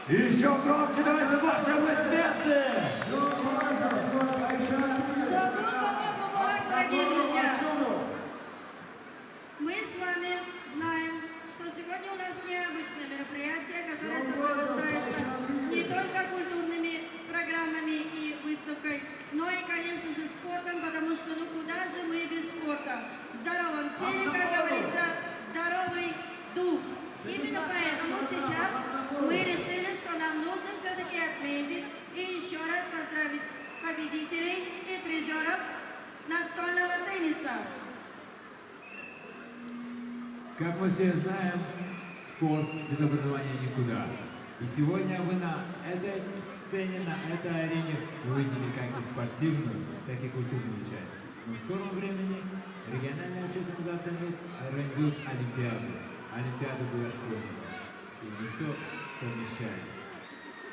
Еще громче давайте ваши аплодисменты! Дорогие друзья, мы с вами знаем, что сегодня у нас необычное мероприятие, которое сопровождается не только культурными программами и выставкой, но и, конечно же, спортом, потому что ну куда же мы без спорта? В здоровом теле, как говорится, здоровый дух. Именно поэтому сейчас мы решили, что нам нужно все-таки отметить и еще раз поздравить победителей и призеров настольного тенниса. Как мы все знаем, спорт без образования никуда. И сегодня вы на этой сцене, на этой арене увидели как и спортивную, так и культурную часть. Но в скором времени региональная общественная организация организует Олимпиаду. Олимпиаду для школьников. И мы все совмещаем.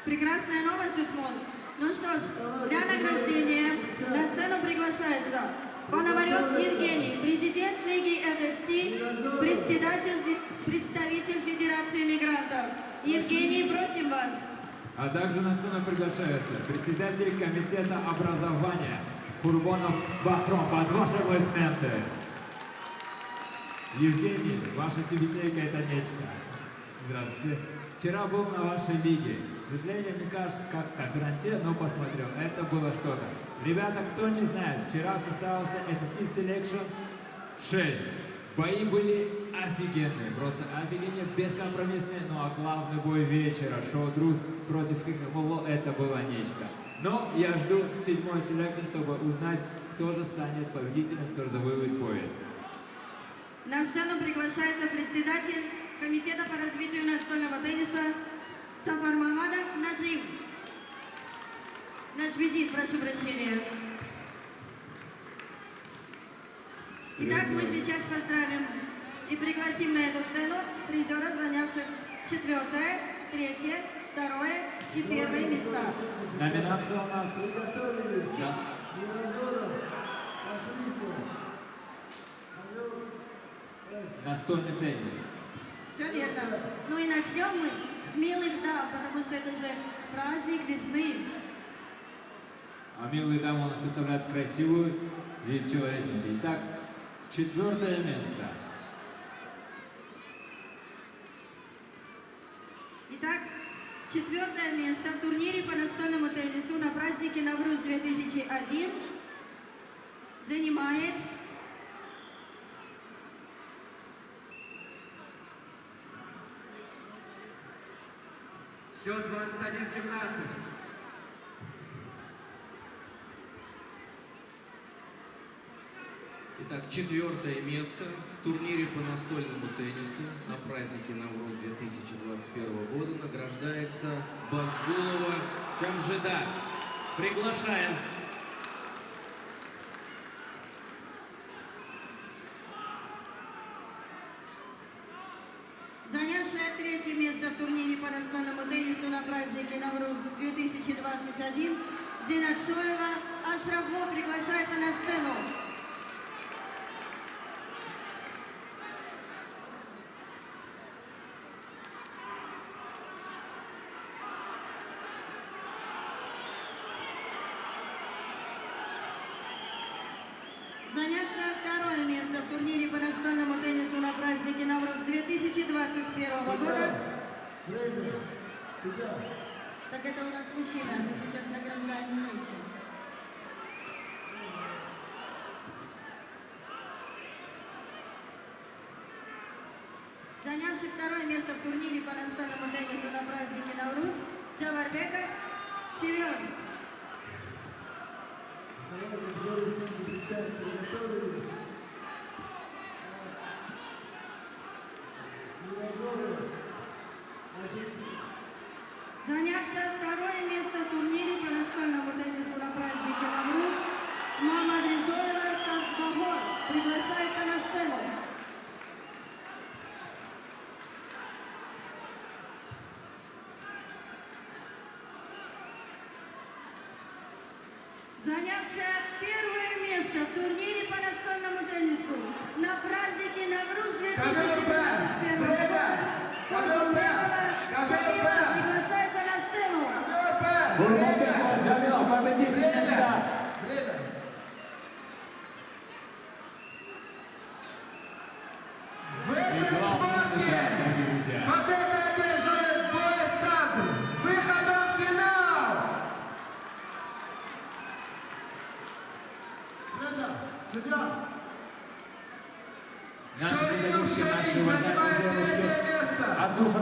Прекрасная новость, Усмон. Ну что ж, для награждения на сцену приглашается Пономарев Евгений, президент Лиги ФФС, представитель Федерации мигрантов. Евгений, просим вас. А также на сцену приглашаются председатель комитета образования Курбонов Бахром. Под ваши аплодисменты. Евгений, ваша тюбетейка — это нечто. Здравствуйте. Вчера был на вашей лиге. К сожалению, не кажется, как конференция, но посмотрел. Это было что-то. Ребята, кто не знает, вчера состоялся FFT Selection 6. Бои были офигенные, просто офигенные, бескомпромиссные. Ну а главный бой вечера, шоу Друз против Хикмоло, это было нечто. Но я жду 7-й селекшн, чтобы узнать, кто же станет победителем, кто же завоюет пояс. На сцену приглашается председатель комитета по развитию настольного тенниса Сафар Мамадов Наджим. Наджбедин, прошу прощения. Итак, мы сейчас поздравим и пригласим на эту сцену призеров, занявших 4-е, 3-е, 2-е и 1-е места. Номинация у нас. Настольный теннис. Все верно. Ну и начнем мы с милых дам, потому что это же праздник весны. А милые дамы у нас представляют красивую величавую лестницу. Итак, 4-е место. Итак, 4-е место в турнире по настольному теннису на празднике Навруз 2001 занимает счет 21-17. Итак, 4-е место в турнире по настольному теннису на празднике Навруз 2021 года награждается Базгулова Джамжида. Приглашаем. занявшая 3-е место в турнире по настольному теннису на празднике Навруз 2021 Зинат Шоева Ашрафмо приглашается на сцену. Занявшая 2-е место в турнире по настольному теннису на празднике Навруз 2021 года. Время. Сюда. Так это у нас мужчина, мы сейчас награждаем женщин. Занявший 2-е место в турнире по настольному теннису на празднике Навруз Джаварбеков Семен. Категория 75. Приготовились. Занявшая 2-е место в турнире по настольному теннису на празднике Навруз Мама Дризоева Самсбагор приглашается на сцену. Занявшая 1-е место в турнире по настольному теннису на празднике Навруз 2021 года Тургенбекова Джарила приглашается на Урматбекова Джамила, победительница. В этой схватке победа одерживает Боев Сандр. Выходом в финал. Время. Судья. Шорин Ушарин занимает третье место.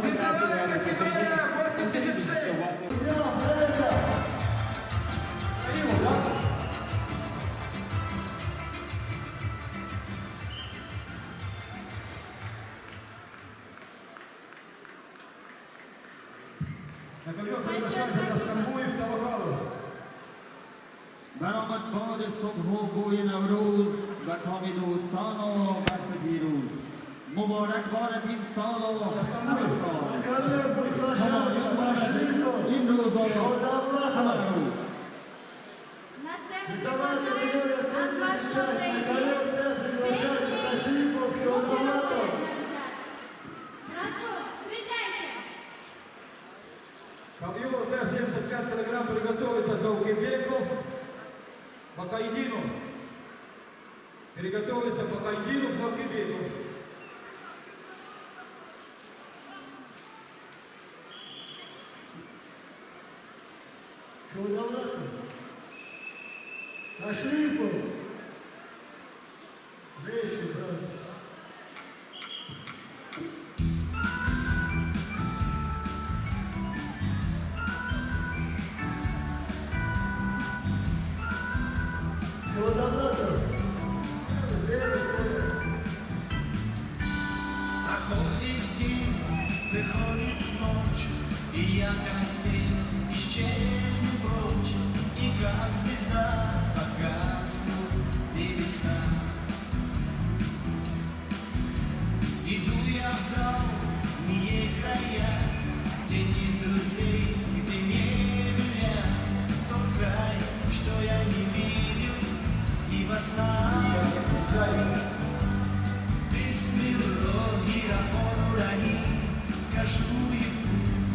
Весовая категория 86. Судья, время. На ковер приглашается Даскамбуев Тавакалов. برآمد صبح و بوی نوروز و کام دوستان و بخت دیروز مبارک باد این سال و همه سال همایون باشد این روزا همه روز На сцену приглашаем Анвар Шохзаиди с песней «Купировая». Прошу, встречайте! Ковер Т-75 килограмм приготовится Заукебеков. Бакайдинов. Приготовиться Бакайдинов, Заукебеков. Шоудавлатов. Ашрифов. Вещи, брат. Шоудавлатов. Проходит день, приходит ночь, и я как тень исчезну прочь, и как звезда погаснут небеса. Иду я в дальние края, где нет друзей, где не меня, в тот край, что я не видел и во снах. Бисмиллахи рахмани рахим, скажу и в путь.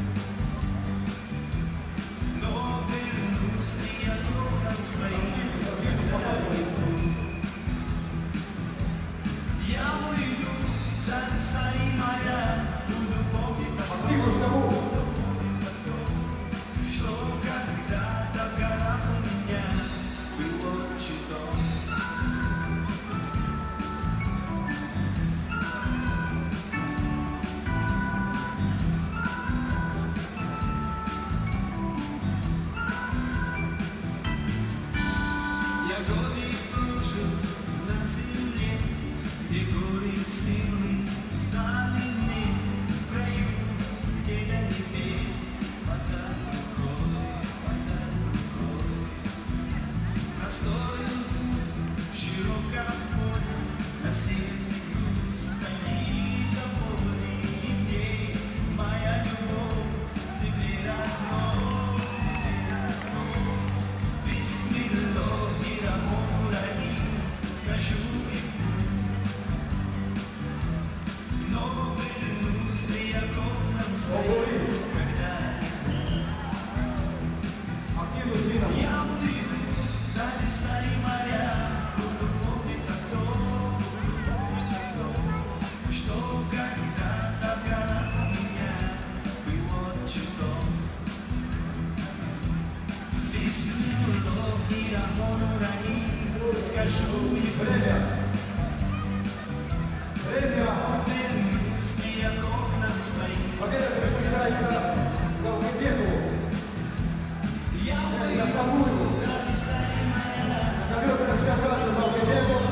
Но вернусь ли я к окнам своим, когда уйду? Я уйду за леса и моря, буду помнить то, что когда-то в горах у меня был отчий дом. Я годы прожил на земле, где горе силы дали мне, в краю, где до небес подать рукой. Просторен путь, широко в поле, на сердце грусть стоит до боли, и в ней моя любовь к земле родной. Бисмиллахи рахмани рахим, скажу и в путь. Но вернусь ли я к окнам своим, когда-нибудь? Я уйду за леса и моря, буду помнить о том, что когда-то в горах у меня был отчий дом. Бисмиллахи рахмани рахим, скажу и в путь. Время. Вернусь ли я к окнам своим, Победа приближается Заукебекову. я уйду Даскамбуеву. за леса и моря. На ковер приглашается Заукебеков.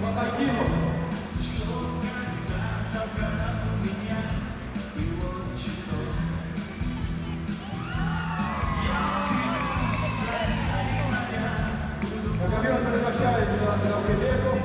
Бакайдинов. Что когда-то в горах у меня был отчий дом. Я уйду за леса и моря, буду На ковер приглашается Заукебеков.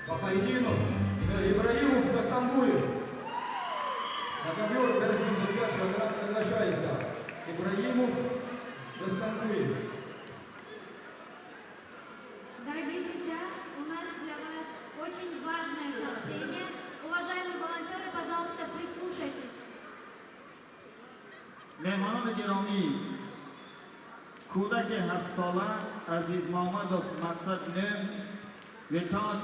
Бахайдинов, Ибраимов до Стамбуле. На ковер Березкин Задвязка приглашается. Ибраимов до Стамбуле. Дорогие друзья, у нас для вас очень важное сообщение. Уважаемые волонтеры, пожалуйста, прислушайтесь. مهمانان گرامی، کودک 7 ساله عزیز محمدov مقصد نم وتات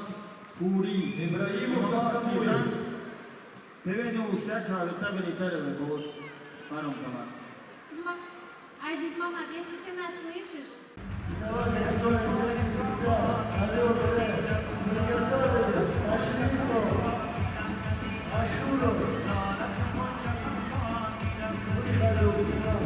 پوری Ибраимов до Стамбуле. ببینید اشتر چاویسه بلیتره به بوست برام کمر Азиз Мамад, если ты нас слышишь, Сегодня готовим сегодня себя. Алёна, приготовились. Аширов. Ашуров. Выходил в нас.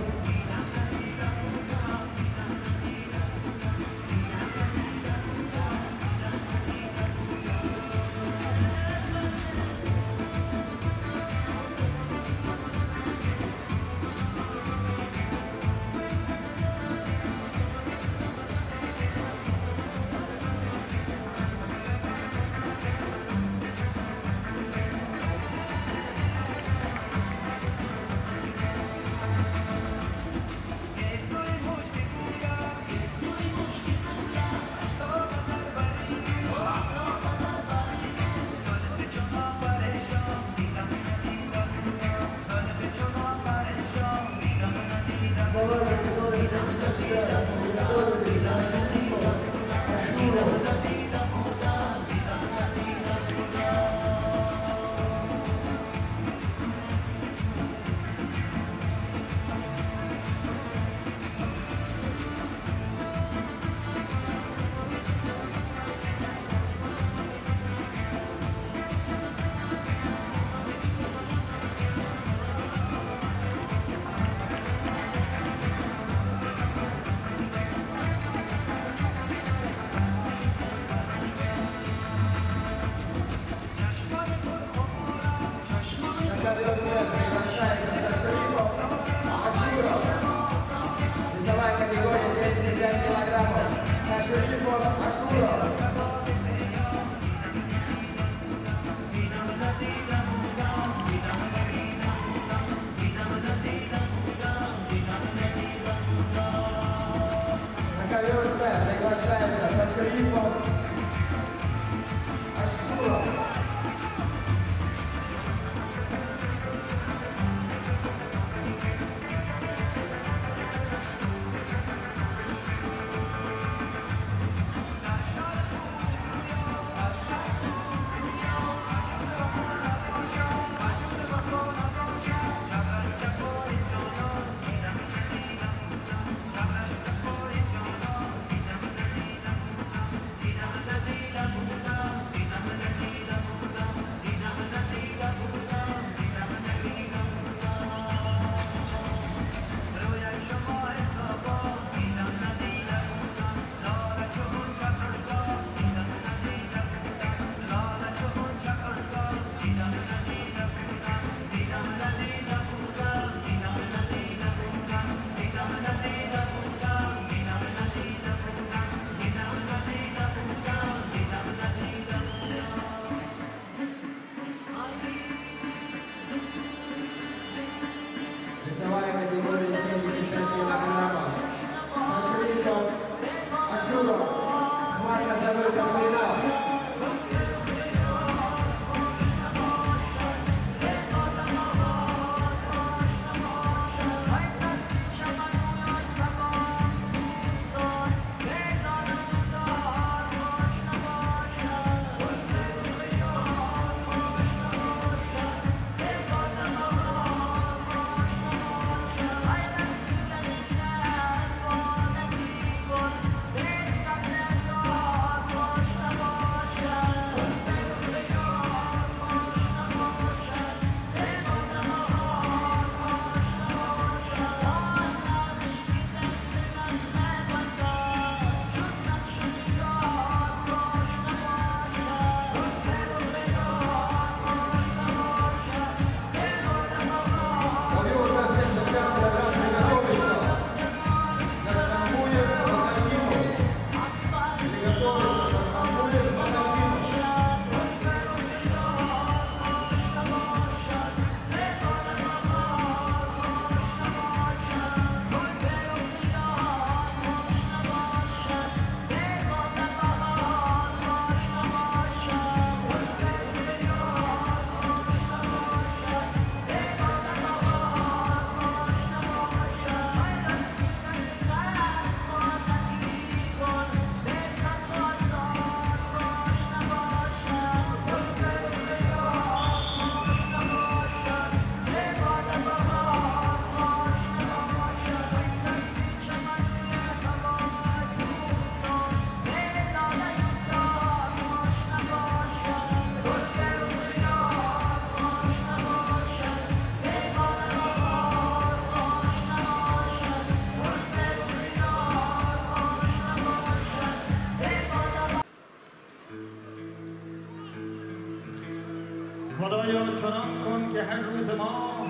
را چنان کن که هر روز ما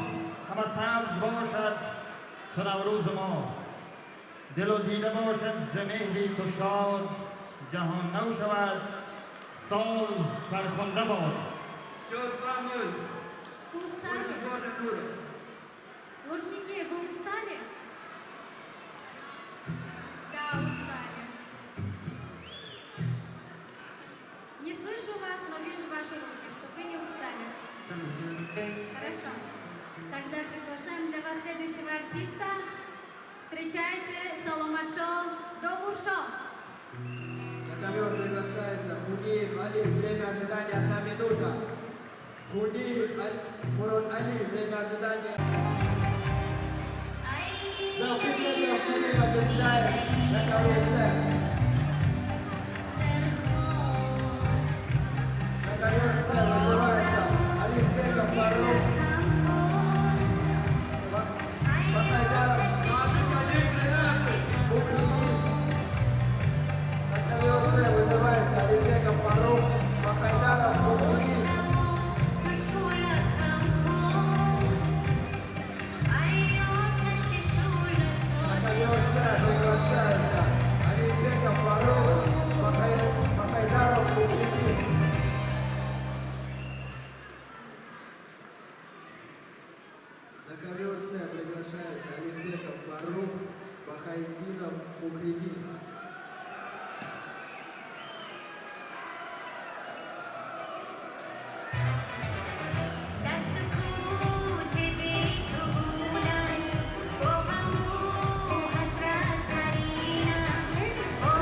همه سبز باشد چون نوروز ما. دل و دیده باشد ز مهری تو شاد، جهان نو شود سال فرخنده باد. Счет 2-0. Устали? Сборная Тура. Лужники, вы устали? Да, устали. Не слышу вас, но вижу ваши руки, что вы не устали. Хорошо. Тогда приглашаем для вас следующего артиста. Встречайте Соломатшо Довуршо. На ковер приглашается Хуниев Али, время ожидания 1 минута. Хуниев Мурод Али, время ожидания. За укрепление Шерифа побеждает на ковре С. На ковер С вызывается Алифбеков Фарук. Батайдаров Укрепит. На ковер С вызывается Алифбеков Фарук. Батайдаров Укрепит. Приглашается Алифбеков Фарук, Бахайдаров Укрепит. На ковер С приглашается Алифбеков Фарук, Бахайдинов Укрепит.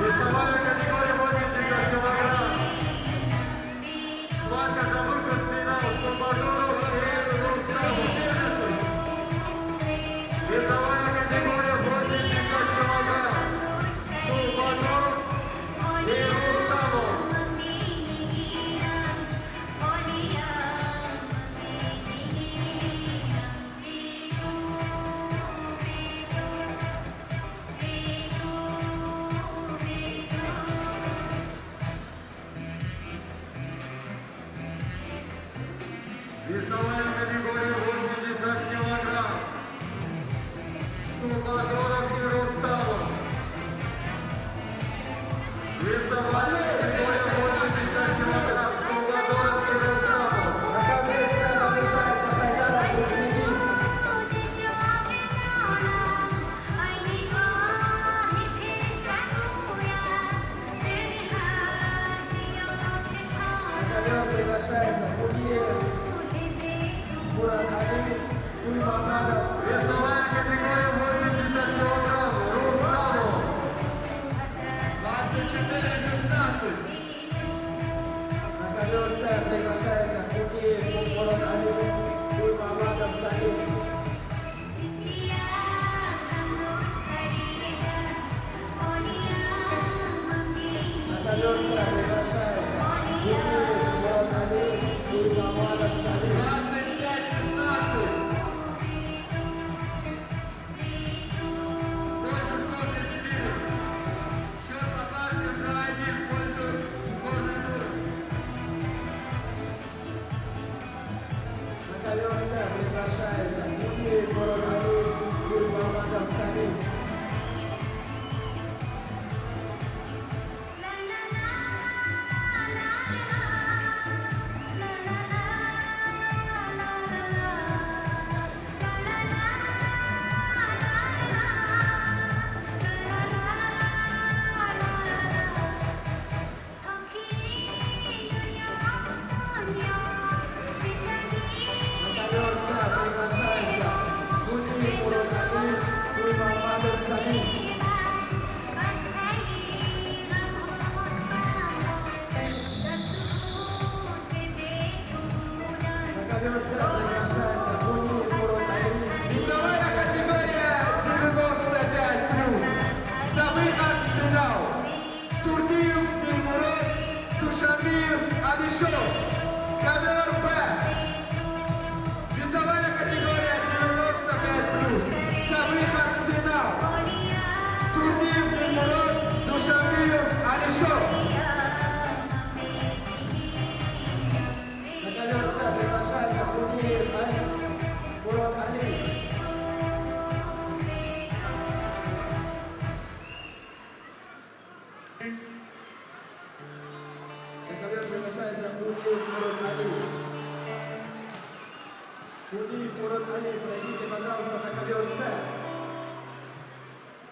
Весовая категория 80 килограмм. Платят на выход в финал Салвадоров Шериф Рустаму. Весовая категория 80 килограмм.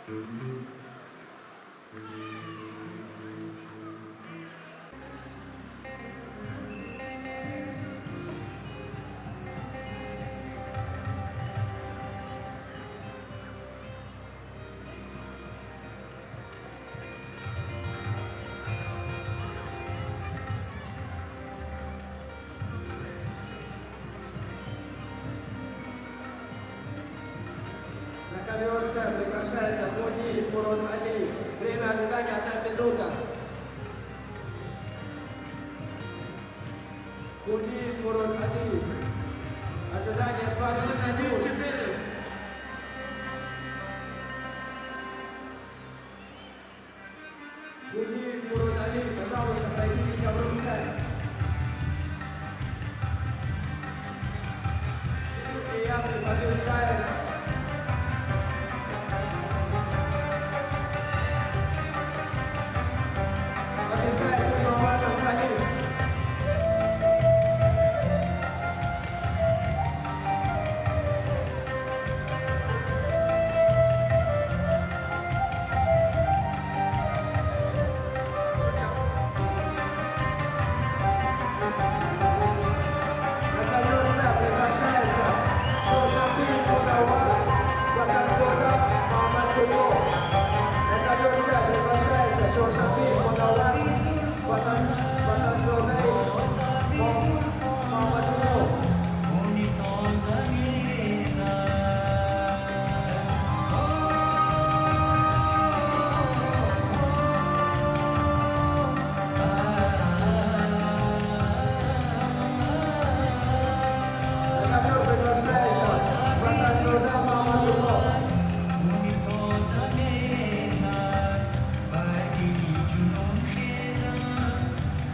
На ковер С приглашается Хуниев Мурод Алиев. Время ожидания 1 минута. Хуниев Мурод Алиев. Ожидание 20 секунд. Хуниев Мурод Алиев, пожалуйста, пройдите к ковру С. Приятный побеждает. Побеждает Турмаматов Салим. На ковер С приглашается Чоршапиев Мудауар, Ватанзода Маматулло. На ковер С приглашается Чоршапиев Мудауар, Ватанзода Маматулло. ogni cosa mi resa. На ковер приглашается Ватанзода Маматулло. Ogni cosa mi resa, perché di giù non chiesa,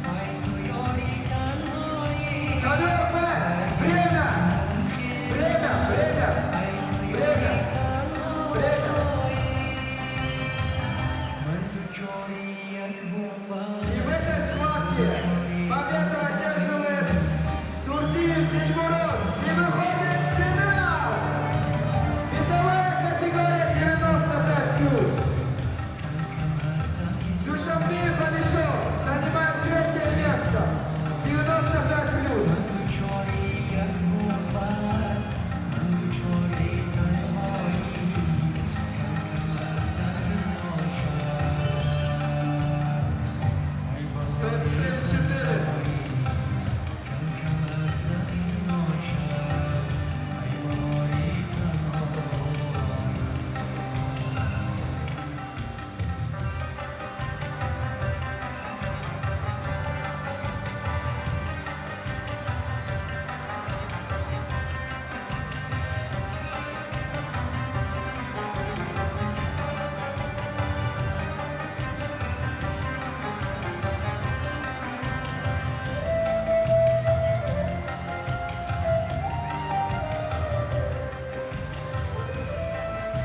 ma i tuoi ori canoi. Ковер Б! Время! Время! Время! Время! Время! Мандучори як бомба. И в этой схватке победу одерживает Турдиев Дильмурод и выходит в финал! Весовая категория 95+. Душанбиев Алишер занимает 3-е место. 95+. Мандучори як бомба. Мандучори канцори. Канкамакса листоша. Ай бомба. 74. Канкамакса листоша. Ай бомбори канора.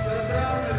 Центральный